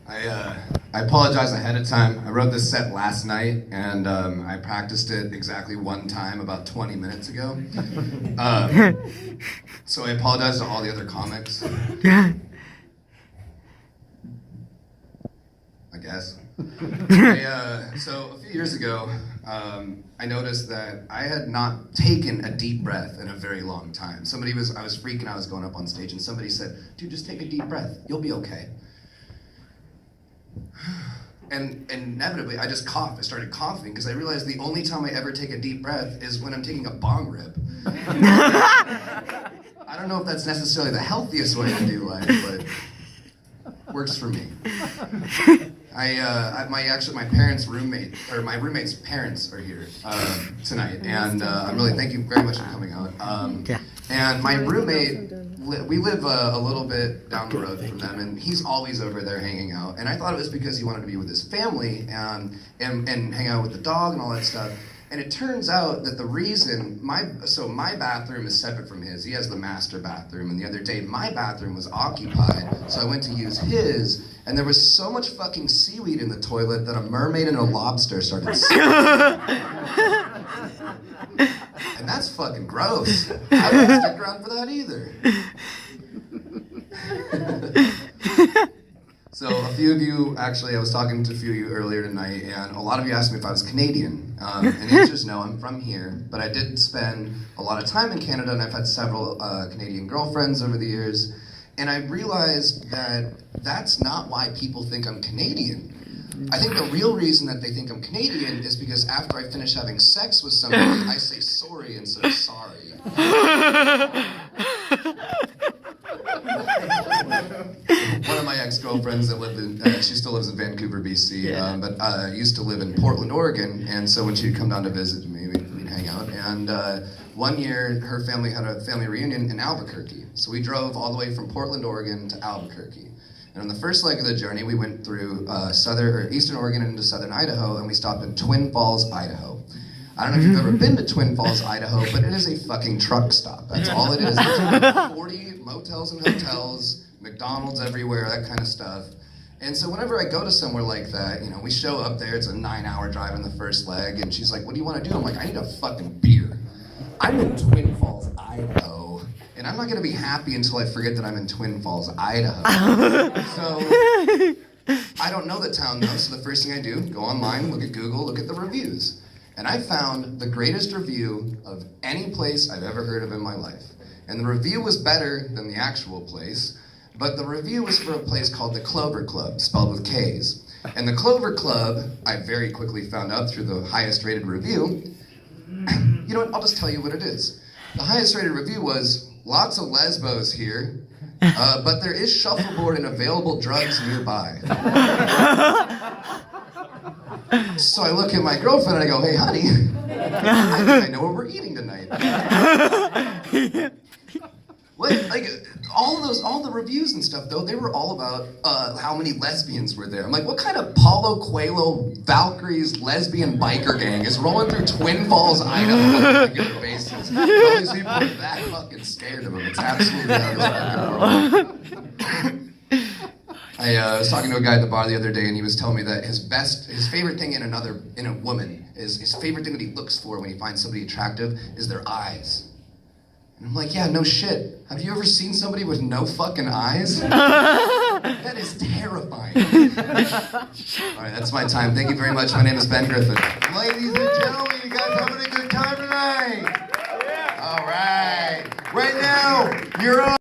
I apologize ahead of time. I wrote this set last night, and I practiced it exactly one time about 20 minutes ago. So I apologize to all the other comics. I guess. So a few years ago, I noticed that I had not taken a deep breath in a very long time. I was freaking, I was going up on stage, and somebody said, dude, just take a deep breath. You'll be okay. And inevitably, I just coughed. I started coughing because I realized the only time I ever take a deep breath is when I'm taking a bong rip. I don't know if that's necessarily the healthiest way to do life, but works for me. My roommate's parents are here tonight, and thank you very much for coming out. And my roommate, we live a little bit down the road from them, and he's always over there hanging out. And I thought it was because he wanted to be with his family and hang out with the dog and all that stuff. And it turns out that the reason my bathroom is separate from his. He has the master bathroom, and the other day my bathroom was occupied, so I went to use his, and there was so much fucking seaweed in the toilet that a mermaid and a lobster started swimming. And that's fucking gross. I wouldn't stick around for that either. So a few of you, actually, I was talking to a few of you earlier tonight, and a lot of you asked me if I was Canadian. And the answer is no, I'm from here. But I did spend a lot of time in Canada, and I've had several Canadian girlfriends over the years. And I realized that that's not why people think I'm Canadian. I think the real reason that they think I'm Canadian is because after I finish having sex with somebody, I say sorry instead of sorry. One of my ex-girlfriends that lived in, she still lives in Vancouver, BC, but used to live in Portland, Oregon, and so when she'd come down to visit me, we'd hang out, and one year her family had a family reunion in Albuquerque, so we drove all the way from Portland, Oregon to Albuquerque. And on the first leg of the journey, we went through eastern Oregon and into southern Idaho, and we stopped in Twin Falls, Idaho. I don't know if you've ever been to Twin Falls, Idaho, but it is a fucking truck stop. That's all it is. There's 40 motels and hotels, McDonald's everywhere, that kind of stuff. And so whenever I go to somewhere like that, we show up there, it's a 9-hour drive on the first leg, and she's like, what do you want to do? I'm like, I need a fucking beer. I'm in Twin Falls, Idaho. And I'm not going to be happy until I forget that I'm in Twin Falls, Idaho. So, I don't know the town though, so the first thing I do, go online, look at Google, look at the reviews. And I found the greatest review of any place I've ever heard of in my life. And the review was better than the actual place, but the review was for a place called the Clover Club, spelled with K's. And the Clover Club, I very quickly found out through the highest rated review, you know what, I'll just tell you what it is. The highest rated review was, lots of lesbos here, but there is shuffleboard and available drugs nearby. So I look at my girlfriend and I go, hey honey, I think I know what we're eating tonight. Like all the reviews and stuff though, they were all about how many lesbians were there. I'm like, what kind of Paulo Coelho Valkyrie's lesbian biker gang is rolling through Twin Falls, Idaho on a regular basis? The only people are that fucking scared of them. It's absolutely out of this fucking world. I was talking to a guy at the bar the other day, and he was telling me that his favorite thing in a woman is his favorite thing that he looks for when he finds somebody attractive is their eyes. And I'm like, yeah, no shit. Have you ever seen somebody with no fucking eyes? That is terrifying. All right, that's my time. Thank you very much. My name is Ben Griffin. Ladies and gentlemen, you guys having a good time tonight? Yeah. All right. Right now, you're on.